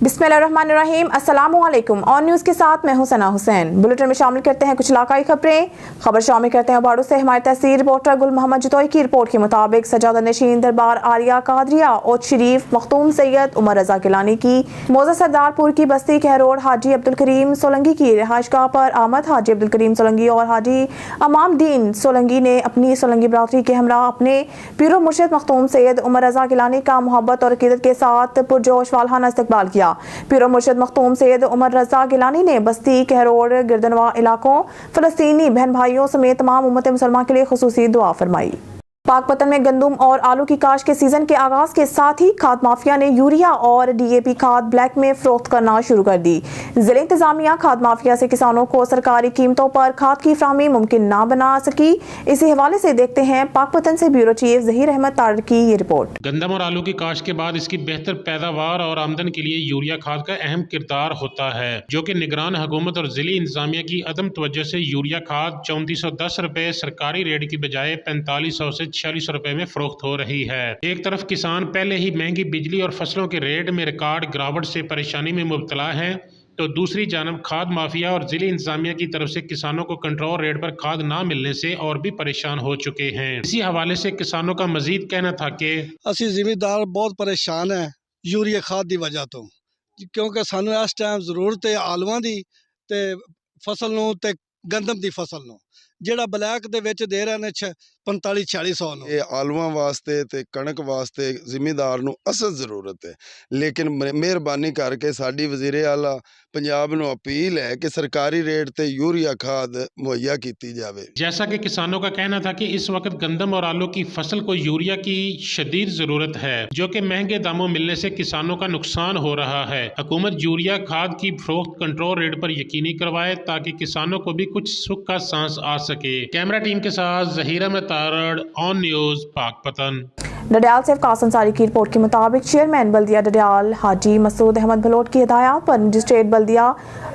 बिस्मिल्लाहिर्रहमानिर्रहीम, अस्सलामुअलैकुम। On news के साथ मैं हूं सना हुसैन। बुलेटिन में शामिल करते हैं कुछ इलाकाई खबरें। खबर शामिल करते हैं बाड़ू से हमारे तहसील रिपोर्टर गुल मोहम्मद जुतोई की रिपोर्ट के मुताबिक सजादा नशीन दरबार आलिया कादरिया और शरीफ मखतूम सैयद उमर रजा गिलानी की मौजा सरदारपुर की बस्ती कहरोड हाजी अब्दुल करीम सोलंगी की रिहाइशगाह पर आमद। हाजी अब्दुल करीम सोलंगी और हाजी अमामदीन सोलंगी ने अपनी सोलंगी बरादरी के हमरा अपने पीरो मुर्शिद मखतूम सैयद उमर रजा गिलानी का मोहब्बत और अकीदत के साथ पुरजोश वालहाना इस्तकबाल किया। पीरो मुर्शिद मखतूम सैयद उमर रजा गिलानी ने बस्ती कहरोड गिरदनवा इलाकों फलस्तीनी बहन भाइयों समेत तमाम उम्मत मुसलमान के लिए खुसूसी दुआ फरमाई। पाकपतन में गंदम और आलू की काश्त के सीजन के आगाज के साथ ही खाद माफिया ने यूरिया और डीएपी खाद ब्लैक में फरोख्त करना शुरू कर दी। जिले इंतजामिया खाद माफिया से किसानों को सरकारी कीमतों पर खाद की फराहमी मुमकिन ना बना सकी। इसी हवाले से देखते हैं पाकपतन से ब्यूरो चीफ जहीर अहमद तारड़ की ये रिपोर्ट। गंदम और आलू की काश्त के बाद इसकी बेहतर पैदावार और आमदन के लिए यूरिया खाद का अहम किरदार होता है, जो कि निगरान हुकूमत और जिली इंतजामिया की अदम तवज्जो से यूरिया खाद 3410 रुपए सरकारी रेट की बजाय 4500 से 4600 रुपए में फरोख्त हो रही है। एक तरफ किसान पहले ही महंगी बिजली और फसलों के रेट में रिकॉर्ड गिरावट से परेशानी में मुब्तला है, तो दूसरी जानब खाद माफिया और जिली इंतजामिया की तरफ से किसानों को कंट्रोल रेट पर खाद ना मिलने से और भी परेशान हो चुके हैं। इसी हवाले से किसानों का मजीद कहना था कि असी जिमीदार बहुत परेशान है यूरिया खाद की वजह तो, क्योंकि सानू इस टाइम जरूरत है आलूआं दी ते फसल नूं ते गंदम दी फसल नूं, ਜਿਹੜਾ ਬਲੈਕ ਦੇ ਵਿੱਚ ਦੇ ਰਹੇ ਨੇ 45-4600 ਨੂੰ। ਇਹ ਆਲੂਆਂ ਵਾਸਤੇ ਤੇ ਕਣਕ ਵਾਸਤੇ ਜ਼ਿਮੀਂਦਾਰ ਨੂੰ ਅਸਲ ਜ਼ਰੂਰਤ ਹੈ, ਲੇਕਿਨ ਮਿਹਰਬਾਨੀ ਕਰਕੇ ਸਾਡੀ ਵਜ਼ੀਰ ਆਲਾ पंजाब ਨੂੰ अपील है कि सरकारी रेट ਤੇ यूरिया खाद मुहैया की जावे। जैसा कि किसानों का कहना था कि इस वक्त गंदम और आलू की फसल को यूरिया की शदीद जरूरत है, जो कि महंगे दामों मिलने से किसानों का नुकसान हो रहा है। हुकूमत यूरिया खाद की फरोख्त कंट्रोल रेट पर यकीनी करवाए ताकि किसानों को भी कुछ सुख का सांस आ सके। कैमरा टीम के साथ जहीर अहमद तारड़, ऑन न्यूज़ पाकपतन। डडियाल से अफकास अंसारी की रिपोर्ट के मुताबिक चेयरमैन बल्दिया डडियाल हाजी मसूद अहमद भलोट की हिदायत पर मजिस्ट्रेट बल्दिया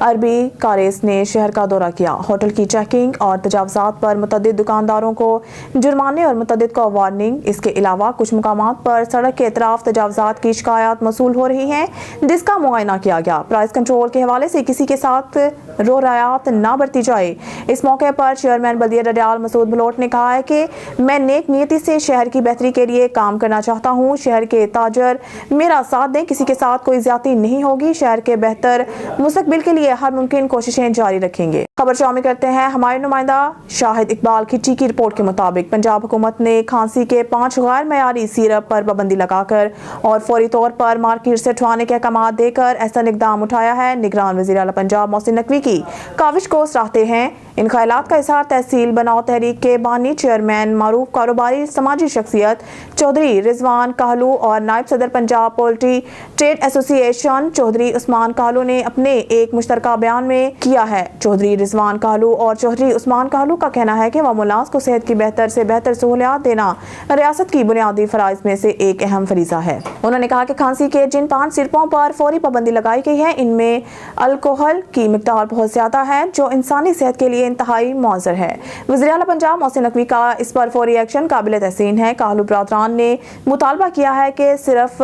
अरबी कारेस ने शहर का दौरा किया। होटल की चेकिंग और तजावजात पर मुतअद्दिद दुकानदारों को जुर्माने और मुतअद्दिद को वार्निंग। इसके अलावा कुछ मुकामात पर सड़क के अतराफ तजावजात की शिकायत मसूल हो रही हैं, जिसका मुआयना किया गया। प्राइस कंट्रोल के हवाले से किसी के साथ रो रायात ना बरती जाए। इस मौके पर चेयरमैन बल्दिया डडियाल मसूद भलोट ने कहा है कि मैं नेक नियति से शहर की बेहतरी के लिए काम करना चाहता हूँ। शहर के ताजर मेरा साथ दें, किसी के साथ कोई ज्यादती नहीं होगी। शहर के बेहतर मुस्तकबिल के लिए हर मुमकिन कोशिशें जारी रखेंगे। खबर शामिल करते हैं हमारे नुमाइंदा शाहिद इकबाल खिच्ची की रिपोर्ट के मुताबिक पंजाब हुकूमत ने खांसी के 5 गैर मयारी सिरप पर पाबंदी लगाकर और फौरी तौर पर मार्केट से उठवाने के अहकाम देकर ऐसा इक़दाम उठाया है। निगरान वज़ीर आला पंजाब मोहसिन नकवी की काविश को सराहते हैं। इन ख्यालात का इज़हार तहसील बनाओ तहरीक के बानी चेयरमैन मारूफ कारोबारी समाजी शख्सियत चौधरी रिजवान कहलू और नायब सदर Punjab poultry trade association Chaudhry Usman Kahloo ने अपने एक मुश्तरका बयान में किया है। चौधरी रिजवान कहलू और चौधरी उस्मान कहलू का कहना है कि मुलाज को सेहत की बेहतर से बेहतर सहूलियात देना रियासत की बुनियादी फराइज में से एक अहम फरीजा है। उन्होंने कहा कि खांसी के जिन 5 सिरपों पर फौरी पाबंदी लगाई गई है, इनमें अल्कोहल की मिकदार बहुत ज्यादा है, जो इंसानी सेहत के लिए इंतहाई मौजर है। वज़ीर आला पंजाब मोहसिन नकवी का इस पर फौरी एक्शन काबिल तहसीन है। कहलू बरादरान ने मुतालबा किया है कि सिर्फ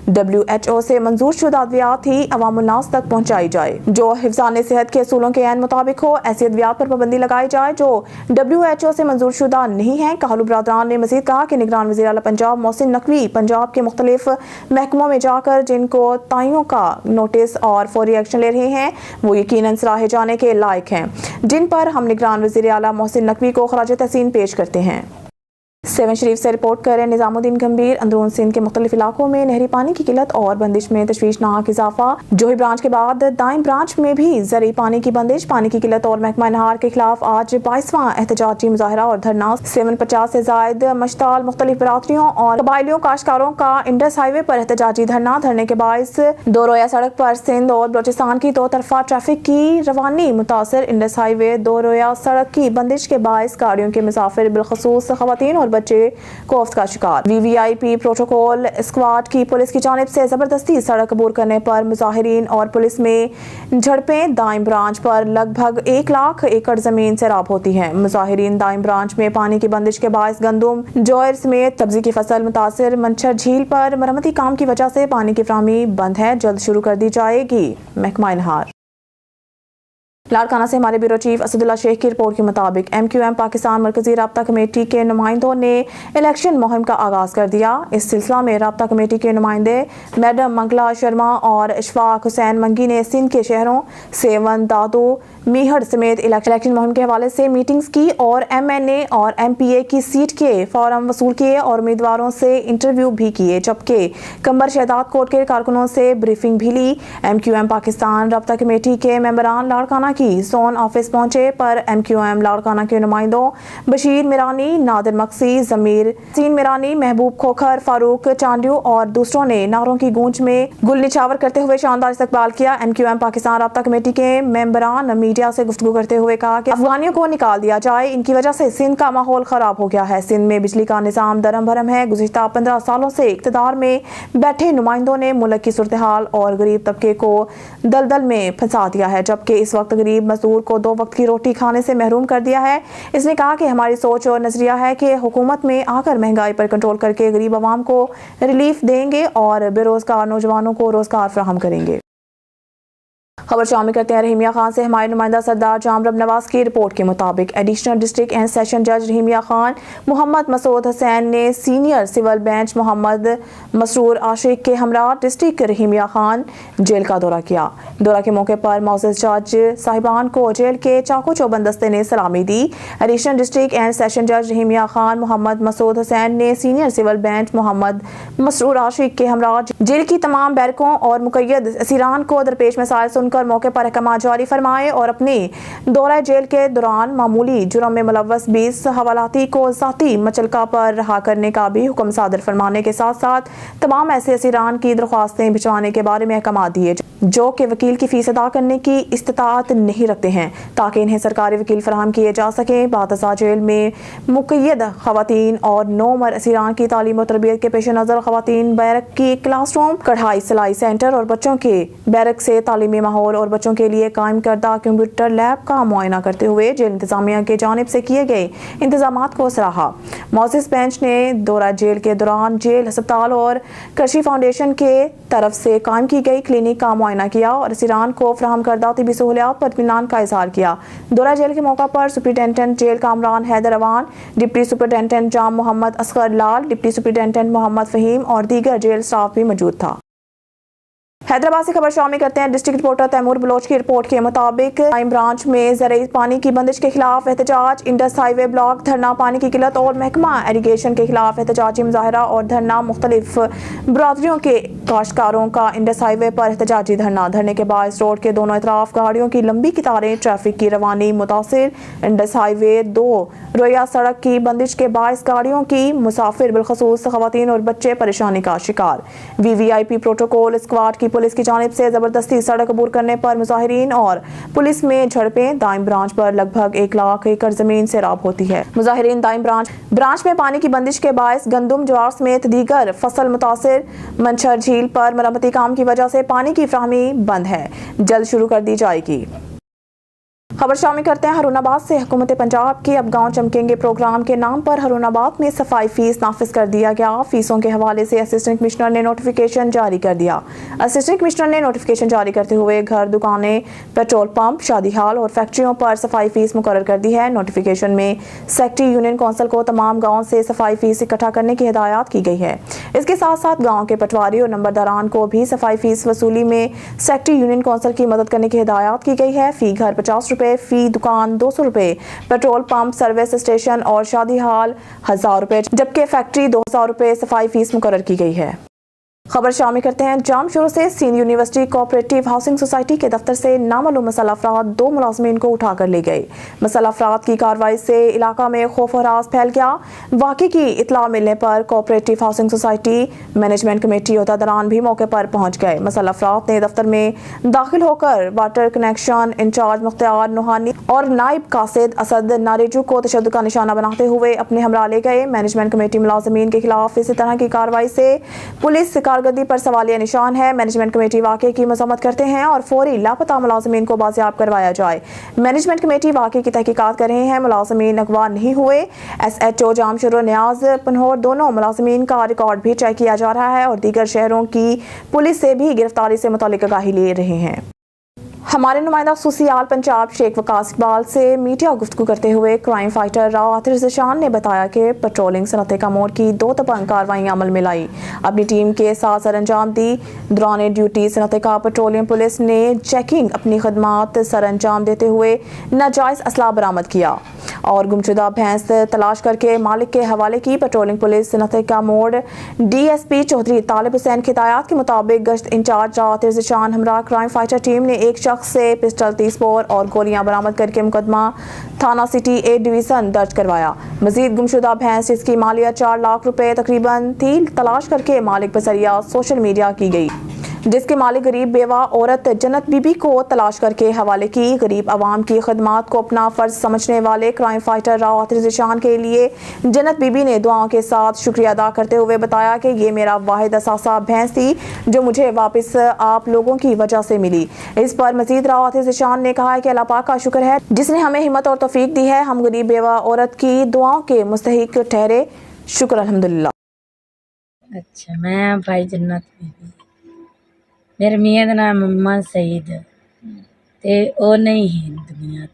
WHO से मंजूर शुदा अद्वियात ही अवामुन्नास तक पहुँचाई जाए, जो हिफ्ज़ान सेहत के असूलों के ऐन मुताबिक हो। ऐसी अद्वियात पर पाबंदी लगाई जाए जो WHO से मंजूर शुदा नहीं है। कहलू बरादरान ने मज़ीद कहा कि निगरान वज़ीर आला पंजाब मोहसिन नकवी पंजाब के मुख्तलिफ महकमों में जाकर जिनको ताइयों का नोटिस और फौरी एक्शन ले रहे हैं, वो यकीनन सराहे जाने के लायक हैं, जिन पर हम निगरान वज़ीर आला मोहसिन नकवी को खराज तहसीन पेश करते हैं। 7 शरीफ से रिपोर्ट करें निजामुद्दीन गंभीर। अंदरून सिंध के मुख्तलिफ इलाकों में नहरी पानी की किल्लत और बंदिश में तशवीशनाक इजाफा। जोही ब्रांच के बाद दाएं ब्रांच में भी ज़री पानी की बंदिश, पानी की किल्लत और महकमा नहार के खिलाफ आज 22वां एहतजाजी मुजाहरा और धरना। 750 से जायद मश्ताल मुख्तलिफ बरादरियों और कबायलियों काश्तकारों का इंडस हाईवे पर एहतजाजी धरना। धरने के बायस दो रोया सड़क पर सिंध और बलोचिस्तान की 2 तरफा ट्रैफिक की रवानी मुतासर। इंडस हाईवे 2 रोया सड़क की बंदिश के बायस गाड़ियों के मुसाफिर बिलखसूस खवातीन और बच्चे कोफ्त का शिकार। VVIP प्रोटोकॉल स्क्वाड की पुलिस की जानिब से जबरदस्ती सड़क अबूर करने पर मुजाहिरीन और पुलिस में झड़पें। दाइम ब्रांच पर लगभग 1 लाख एकड़ जमीन सैराब होती है। मुजाहिरीन दाइम ब्रांच में पानी की बंदिश के बायस गंदम, ज्वार समेत सब्जी की फसल मुतासिर। मंछर झील पर मरम्मती काम की वजह से पानी की फराहमी बंद है, जल्द शुरू कर दी जाएगी। महकमा नहार। लाड़काना से हमारे ब्यूरो चीफ असदुल्ला शेख की रिपोर्ट के मुताबिक MQM पाकिस्तान मरकजी राब्ता कमेटी के नुमाइंदों ने इलेक्शन मुहिम का आगाज कर दिया। इस सिलसिला में राब्ता कमेटी के नुमाइंदे मैडम मंगला शर्मा और इशफाक हुसैन मंगी ने सिंध के शहरों सेवन, दादू, मीहड़ समेत इलेक्शन मुहिम के हवाले से मीटिंग्स की और MNA और MPA की सीट के फॉर्म वसूल किए और उम्मीदवारों से इंटरव्यू भी किए, जबकि कंबर शहदाद कोर्ट के कारकुनों से ब्रीफिंग भी ली। MQM पाकिस्तान राब्ता कमेटी के मेंबरान लाड़काना की जोन ऑफिस पहुंचे पर MQM लाड़काना के नुमाइंदों बशीर मिरानी, नादिर मक्सी, जमीर सीन मिरानी, महबूब खोखर, फारूक चांडियो और दूसरों ने नारों की गूंज में गुल निछावर करते हुए शानदार इस्तकबाल किया। MQM पाकिस्तान राब्ता कमेटी के मेंबरान मीडिया से गुफ्तगू करते हुए कहा कि अफगानियों को निकाल दिया जाए, इनकी वजह से सिंध का माहौल खराब हो गया है। सिंध में बिजली का निजाम दरम भरम है। गुज़िश्ता 15 सालों से इक़्तिदार में बैठे नुमाइंदों ने मुल्क की सूरत हाल और गरीब तबके को दलदल में फंसा दिया है, जबकि इस वक्त गरीब मजदूर को 2 वक्त की रोटी खाने से महरूम कर दिया है। इसने कहा कि हमारी सोच और नजरिया है कि हुकूमत में आकर महंगाई पर कंट्रोल करके गरीब आवाम को रिलीफ देंगे और बेरोजगार नौजवानों को रोजगार फराहम करेंगे। खबर शामिल करते हैं रहीमिया खान से। हमारे नुमाइंदा सरदार जामरब नवाज की रिपोर्ट के मुताबिक एडिशनल डिस्ट्रिक्ट एंड सेशन जज रहीमिया खान मोहम्मद मसूद हुसैन ने senior civil bench Mohammad Masroor Ashiq के हमरा डिस्ट्रिक्ट रहीमिया खान जेल का दौरा किया। दौरा के मौके पर मौजूद जज साहिबान को जेल के चाको चौबंद दस्ते ने सलामी दी। एडिशनल डिस्ट्रिक्ट एंड सेशन जज रहीमिया खान मोहम्मद मसूद हुसैन ने senior civil bench Mohammad Masroor Ashiq के हमरा जेल की तमाम बैरकों और मुकय्यद असीरान को दरपेश मसाइल सुनकर मौके पर अहकाम जारी फरमाए और अपने दौरा जेल के दौरान मामूली जुर्म में मुलव्वस 20 हवालाती को ज़ाती मचलका पर रहा करने का भी हुक्म सादर फरमाने के साथ साथ तमाम ऐसे असीरान की दरख्वास्तें भिजवाने के बारे में अहकाम दिए जो कि वकील की फीस अदा करने की इस्तिताअत नहीं रखते हैं, ताकि इन्हें सरकारी वकील फराहम किए जा सकें। बादशाह जेल में मुक़य्यद खवातीन और 9 उम्र असीरान की तालीम और तरबियत के पेश नज़र खवातीन बैरक की क्लासरूम, कढ़ाई सिलाई सेंटर और बच्चों के बैरक से तालीमी माहौल और बच्चों के लिए कायम करदा कंप्यूटर लैब का मुआयना करते हुए जेल इंतजामिया की जानिब से किए गए इंतजामात को सराहा। मौजिस बेंच ने दौरा जेल के दौरान जेल, अस्पताल और कृषि फाउंडेशन के तरफ से कायम की गई क्लिनिक का मुआयना किया और असीरान को फराहम करदा तिबी सहूलियात पर इत्मीनान का इजहार किया। दौरा जेल के मौका पर superintendent jail Kamran Haider Awan, deputy superintendent Jam Mohammad Asghar Lal, deputy superintendent Mohammad Faheem और दीगर जेल स्टाफ भी मौजूद था। हैदराबाद से खबर शामिल करते हैं। डिस्ट्रिक्ट रिपोर्टर तैमूर बलोच की रिपोर्ट के मुताबिक दाइम ब्रांच में ज़राई पानी की बंदिश के खिलाफ एहतजाज, इंडस हाईवे ब्लॉक धरना, पानी की किल्लत और महकमा इरिगेशन के खिलाफ एहतजाजी मुजाहरा और धरना। मुख्तलिफ बरादरियों के काश्तकारों का इंडस हाईवे पर एहतजाजी धरना। धरने के बाद रोड के दोनों तरफ गाड़ियों की लंबी कतारें, ट्रैफिक की रवानी मुतासिर। इंडस हाईवे 2 रोया सड़क की बंदिश के बायस गाड़ियों की मुसाफिर बिलखसूस खवातीन और बच्चे परेशानी का शिकार। VVIP प्रोटोकॉल स्क्वाड की पुलिस की जानिब से जबरदस्ती सड़क अबूर करने पर मुजाहिरीन और पुलिस में झड़पें। दाइम ब्रांच पर लगभग 1 लाख एकड़ जमीन सैराब होती है। मुजाहिरीन दाइम ब्रांच में पानी की बंदिश के बायस गंदम, ज्वार समेत दीगर फसल मुतासिर। मंछर झील पर मरम्मती काम की वजह से पानी की फराहमी बंद है, जल्द शुरू कर दी जाएगी। खबर शामिल करते हैं हरुणाबाद से। हुकूमत पंजाब के अब गांव चमकेंगे प्रोग्राम के नाम पर हरुणाबाद में सफाई फीस नाफिज कर दिया गया। फीसों के हवाले से असिस्टेंट कमिश्नर ने नोटिफिकेशन जारी कर दिया। असिस्टेंट कमिश्नर ने नोटिफिकेशन जारी करते हुए घर, दुकानें, पेट्रोल पंप, शादी हाल और फैक्ट्रियों पर सफाई फीस मुकर्रर कर दी है। नोटिफिकेशन में सेक्रेटरी यूनियन कौंसिल को तमाम गाँव से सफाई फीस इकट्ठा करने की हिदायत की गई है। इसके साथ साथ गाँव के पटवारी और नंबरदारान को भी सफाई फीस वसूली में सेक्रेटरी यूनियन कौंसिल की मदद करने की हिदायत की गई है। फी घर 50 रुपए, फी दुकान 200 रुपए, पेट्रोल पंप, सर्विस स्टेशन और शादी हाल 1000 रुपए, जबकि फैक्ट्री 2000 रुपए सफाई फीस मुकर्रर की गई है। खबर शामिल करते हैं जाम शुरू से Sindh university cooperative housing society के दफ्तर से नामालूम मसाला अफराद 2 मुलाजमीन को उठाकर ले गए। मसाला अफराद की कार्रवाई से इलाका में खौफ और राज फैल गया। वाक़े की इतला मिलने पर cooperative housing society management committee अहदेदारान भी मौके पर पहुंच गए। मसाला अफराद ने दफ्तर में दाखिल होकर water connection incharge Mukhtar Nuhani और नायब कासिद असद नारेजू को तशद्दुद का निशाना बनाते हुए अपने हमरा ले गए। मैनेजमेंट कमेटी मुलाजमीन के खिलाफ इसी तरह की कार्रवाई से पुलिस कारकर्दगी पर सवालिया निशान है। मैनेजमेंट कमेटी वाक़े की मजम्मत करते हैं और फौरी लापता मुलाजमीन को बाजियाब करवाया जाए। मैनेजमेंट कमेटी वाक़े की तहकीकात कर रहे हैं। मुलाजमीन अगवा नहीं हुए। SHO जामशुरू न्याज पनहोर दोनों मुलाजमीन का रिकॉर्ड भी चेक किया जा रहा है और दीगर शहरों की पुलिस से भी गिरफ्तारी से मुतालिक आगाही ले रहे हैं। हमारे नुमाइंदा सुसियाल पंजाब शेख वकास इकबाल से मीडिया गुफ्तगू करते हुए क्राइम फाइटर राव आतिर ज़िशान ने बताया कि पेट्रोलिंग सनत कामोर की 2 तबंग कार्रवाई अमल में लाई, अपनी टीम के साथ सर अंजाम दी। दौरान ड्यूटी सनत का पेट्रोलियम पुलिस ने चेकिंग अपनी खदमात सर अंजाम देते हुए नाजायज़ असला बरामद किया और गुमशुदा भैंस तलाश करके मालिक के हवाले की। पेट्रोलिंग पुलिस सनत का मोड़ DSP चौधरी तालिब हुसैन की हिदायत के मुताबिक गश्त इंचार्ज राव आतिर ज़िशान हमरा क्राइम फाइटर टीम ने एक शख्स से पिस्टल 30 बोर और गोलियां बरामद करके मुकदमा थाना सिटी A डिवीजन दर्ज करवाया। मजीद गुमशुदा भैंस जिसकी मालियत 4 लाख रुपए तकरीबन थी तलाश करके मालिक बसरिया सोशल मीडिया की गई, जिसके मालिक गरीब बेवा औरत जन्नत बीबी को तलाश करके हवाले की। गरीब आवाम की खदमात को अपना फ़र्ज समझने वाले क्राइम फाइटर राव आतिर ज़िशान के लिए जन्नत बीबी ने दुआओं के साथ शुक्रिया अदा करते हुए बताया कि ये मेरा वाहिद असासा भैंस थी जो मुझे वापस आप लोगों की वजह से मिली। इस पर मजीद राव आतिर ज़िशान ने कहा कि अल्लाह पाक का शुक्र है जिसने हमें हिम्मत और तौफीक दी है। हम गरीब बेवा औरत की दुआओं के मुस्तहिक ठहरे। शुक्र अल्हम्दुलिल्लाह। अच्छा, मैं भाई जन्नत बीबी, मेरे मियाँ का नाम मोहम्मद सईद ते ओ नहीं है दुनिया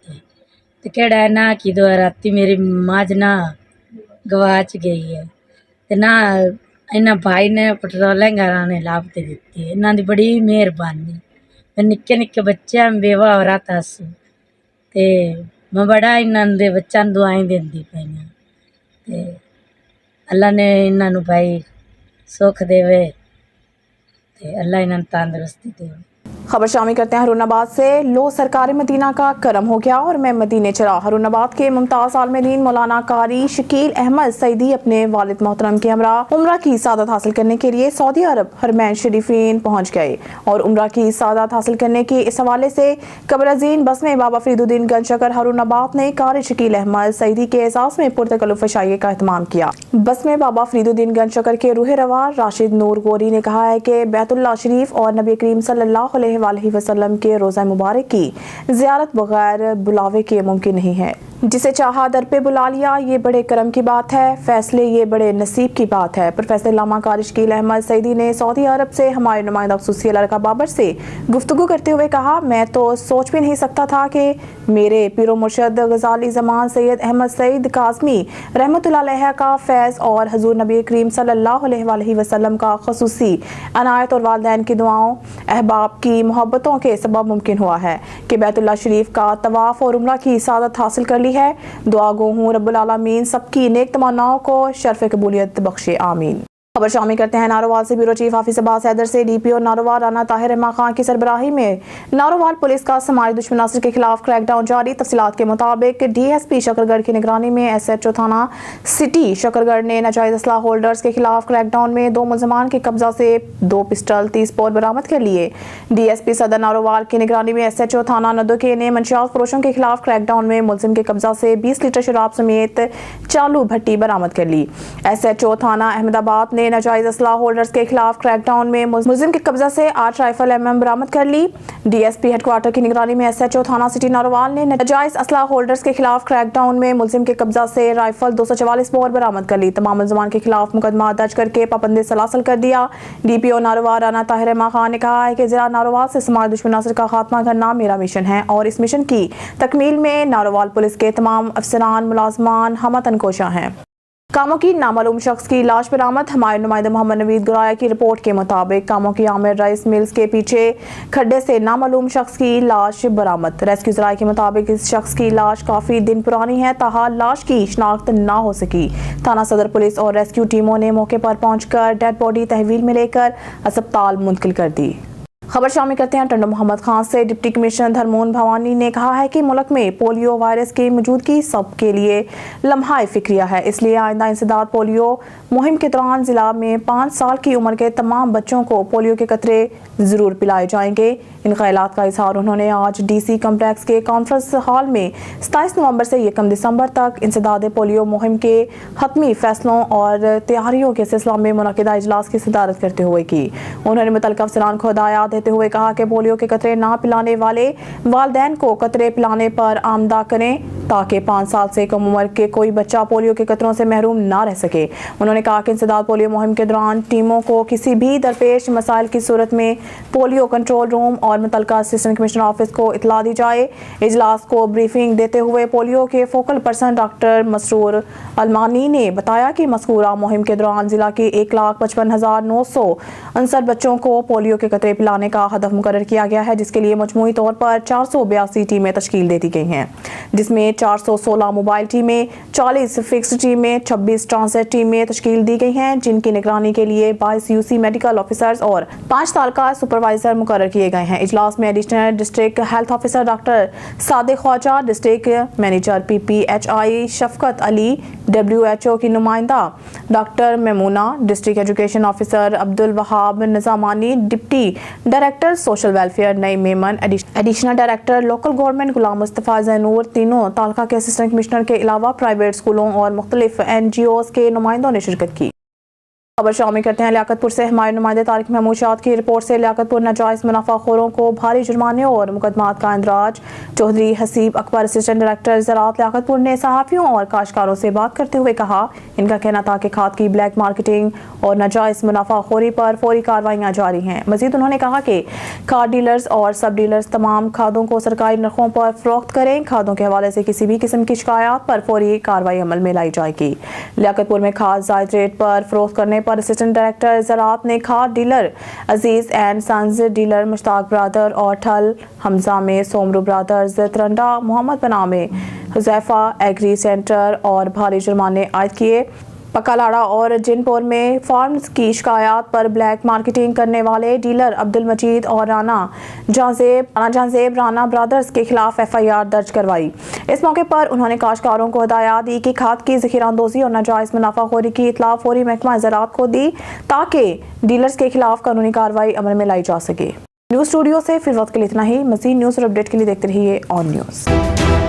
ते केड़ा ना की दो राती मेरी माज ना गवाच गई है ते ना इन्ना भाई ने पेट्रोलिंग कराने लापते दित्ती है। इन्हां दी बड़ी मेहरबानी। मैं निक्के निक्के बच्चे बेवा औरत हस ते मैं बड़ा इन्हां दे बच्चों नूं दुआएं दिंदी पई ते अल्लाह ने इन्हां नूं भाई सुख देवे ते अल्लाह इन्हां नूं तंदुरुस्ती देवे। खबर शामिल करते हैं हरुनाबाद से। लो सरकार मदीना का करम हो गया और मैं मदीने चला। हरुनाबाद के मुमताज आलमदीन मौलाना कारी शकील अहमद सईदी अपने वालिद मोहतरम के हमरा उम्रा की सादत हासिल करने के लिए सऊदी अरब हरमैन शरीफीन पहुंच गए और उम्रा की सादत हासिल करने के इस हवाले से कब्रज़ीन बस्मे बाबा फरीदुद्दीन गंजशकर हरुनाबाद ने कारी शकील अहमद सईदी के एजाज में पुरतकल्लुफ़ शायरी का एहतमाम किया। बस्मे बाबा फरीदुद्दीन गंजशकर के रूह रवा राशिद नूर गोरी ने कहा है कि बैतुल्लाह शरीफ और नबी करीम सल्लल्लाहु अलैहि वसल्लम के रोज़ा मुबारक की ज़ियारत बगैर बुलावे के मुमकिन नहीं है। जिसे चाहा दर पे बुला लिया, ये बड़े करम की बात है। फैसले ये बड़े नसीब की बात है। प्रोफेसर लामा कारी शकील अहमद सईदी ने सऊदी अरब से हमारे नुमाइंदा खुसूसी अलरका बाबर से गुफ्तगू करते हुए कहा, मैं तो सोच भी नहीं सकता था कि मेरे पीरो मुर्शद गजाली ज़मान सैयद अहमद सईद काज़मी रहमतुल्लाह अलैह का फैज़ और हजूर नबी करीम सल्लल्लाहु अलैहि वसल्लम का खुसूसी अनायत और वालिदैन की दुआओं अहबाब की मोहब्बतों के सबब मुमकिन हुआ है कि बैतुल्लाह शरीफ का तवाफ़ और उम्रा की सादत हासिल कर ली है। दुआ गो हूँ रब्बुल आलमीन सबकी नेक तमन्नाओं को शर्फ कबूलियत बख्शे, आमीन। खबर शामिल करते हैं नारोवाल से। ब्यूरो चीफ हाफिज अब्बास हैदर से DPO नारोवाल राना ताहिर रहमान खान की सरबराही में नारोवाल पुलिस का समाजी दुश्मन नासिर के खिलाफ क्रैकडाउन जारी। तफसीलात के मुताबिक DSP शकरगढ़ की निगरानी में SHO थाना सिटी शकरगढ़ ने नाजायज असला होल्डर्स के खिलाफ क्रैकडाउन में 2 मुलजमान के कब्जा से 2 पिस्टल 30 बोर बरामद कर लिए। DSP सदर नारोवाल की निगरानी में SHO थाना नदुके ने मंशियात फरोशों के खिलाफ क्रैकडाउन में मुलजिम के कब्जा से 20 लीटर शराब समेत चालू भट्टी बरामद कर ली। SHO थाना अहमदाबाद ने नाजायज असला होल्डर्स के खिलाफ क्रैकडाउन में मुलजिम के कब्जा से 8 राइफल MM बरामद कर ली। DSP हेडक्वार्टर की निगरानी में SHO थाना सिटी नारोवाल ने नाजायज असला होल्डर्स के खिलाफ क्रैकडाउन में मुलजिम के कब्जा से राइफल 244 बोर बरामद कर ली। तमाम मुलजमान के खिलाफ मुकदमा दर्ज करके पाबंदी सलासल कर दिया। DPO नारोवाल राना ताहिर रहमान खान ने कहा है कि जिला नारोवाल से समाज दुश्मन नासिर का खात्मा करना मेरा मिशन है और इस मिशन की तकमील में नारोवाल पुलिस के तमाम अफसरान मुलाजमान हम तनकोशा हैं। कामों की नामालूम शख्स की लाश बरामद। हमारे नुमाइंदे मोहम्मद नवीद गुराया की रिपोर्ट के मुताबिक कामों की आमिर राइस मिल्स के पीछे खड्डे से नामालूम शख्स की लाश बरामद। रेस्क्यू जराये के मुताबिक इस शख्स की लाश काफी दिन पुरानी है, ताहाल लाश की शिनाख्त ना हो सकी। थाना सदर पुलिस और रेस्क्यू टीमों ने मौके पर पहुंचकर डेड बॉडी तहवील में लेकर अस्पताल मुंतकिल कर दी। खबर शामिल करते हैं टंडो मोहम्मद खान से। डिप्टी कमिश्नर धर्मोन भवानी ने कहा है कि मुल्क में पोलियो वायरस की मौजूदगी सबके लिए लम्हा फिक्रिया है, इसलिए आइंदा इंसदाद पोलियो मुहिम के दौरान जिला में 5 साल की उम्र के तमाम बच्चों को पोलियो के कतरे जरूर पिलाए जाएंगे। इन ख्यालात का इजहार उन्होंने आज DC कम्प्लेक्स के कॉन्फ्रेंस हॉल में 27 नवंबर से 1 दिसंबर तक इंसदाद पोलियो मुहिम के हतमी फैसलों और तैयारियों के सिलसिला में मुनक़िदा इजलास की सदारत करते हुए की। उन्होंने मुतल्लिक़ अफसरान को हिदायत देते हुए कहा कि पोलियो के कतरे ना पिलाने वाले वालिदैन को कतरे पिलाने पर आमदा करें ताकि 5 साल से कम उम्र के कोई बच्चा पोलियो के कतरों से महरूम ना रह सके। उन्होंने कहा कि इंसदाद पोलियो मुहिम के दौरान टीमों को किसी भी दरपेश मसाइल की सूरत में पोलियो कंट्रोल रूम और मुतल्लिक़ा असिस्टेंट कमिश्नर ऑफिस को इतला दी जाए। इजलास को ब्रीफिंग देते हुए पोलियो के फोकल पर्सन डॉक्टर मसरूर अलमानी ने बताया कि मज़कूरा मुहिम के दौरान जिला के 1,55,959 बच्चों को पोलियो के कतरे पिलाने का हदफ मुकर्रर किया गया है, जिसके लिए मजमूई तौर पर 482 टीमें तश्कील दे दी गई हैं, जिसमें 416 मोबाइल टीमें, 40 फिक्स्ड टीमें, 26 ट्रांसिट टीमें तश्कील दी गई हैं, जिनकी निगरानी के लिए 22 UC मेडिकल ऑफिसर्स और 5 सालका सुपरवाइजर मुकर्रर किए गए हैं। इजलास में additional district health officer doctor Sadiq Khawaja, district manager PPHI Shafqat Ali, WHO की नुमाइंदा doctor Maimoona, district education officer Abdul Wahab Nizamani, deputy director social welfare Naeem Memon, additional director local government Ghulam Mustafa Zainur, तीनों तालका के असिस्टेंट कमिश्नर के अलावा प्राइवेट स्कूलों और मुख्तलिफ NGOs के नुमाइंदों ने शिरकत की। खबर शामिल करते हैं लियाकतपुर से। हमारे नुमाइंदे तारिक महमूद शाद की रिपोर्ट से लियाकतपुर नाजायज़ मुनाफाखोरों को भारी जुर्माने और मुकदमात का इंदराज। चौधरी हसीब अकबर असिस्टेंट डायरेक्टर ज़राअत लियाकतपुर ने सहाफ़ियों और काश्तकारों से बात करते हुए कहा, इनका कहना था कि खाद की ब्लैक मार्केटिंग और नाजायज़ मुनाफाखोरी पर फौरी कार्रवाइयाँ जारी हैं। मज़ीद उन्होंने कहा कि खाद डीलर्स और सब डीलर्स तमाम खादों को सरकारी नरखों पर फरोख्त करें। खादों के हवाले से किसी भी किस्म की शिकायत पर फौरी कार्रवाई अमल में लाई जाएगी। लियाकतपुर में खाद जायद रेट पर फरोख्त करने पर असिस्टेंट डायरेक्टर ज़राअत ने खाद dealer Aziz and sons, dealer Mushtaq brother और ठल हमजा में सोमरू ब्रादर्स, तरंडा मोहम्मद बना में हुज़ैफा एग्री सेंटर और भारी जुर्माने आयद किए। पकालाड़ा और जिनपुर में फार्म्स की शिकायत पर ब्लैक मार्केटिंग करने वाले डीलर अब्दुल मजीद और राना जहांजेब राना ब्रदर्स के खिलाफ FIR दर्ज करवाई। इस मौके पर उन्होंने काश्तकारों को हिदायत दी कि खाद की ज़ख़ीराअंदोज़ी और नाजायज़ मुनाफाखोरी की इत्तला फौरी महकमा ज़राअत को दी ताकि डीलर्स के खिलाफ कानूनी कार्रवाई अमल में लाई जा सके। न्यूज़ स्टूडियो से फिर वक्त के लिए इतना ही। मज़ीद न्यूज़ और अपडेट के लिए देखते रहिए ऑन न्यूज़।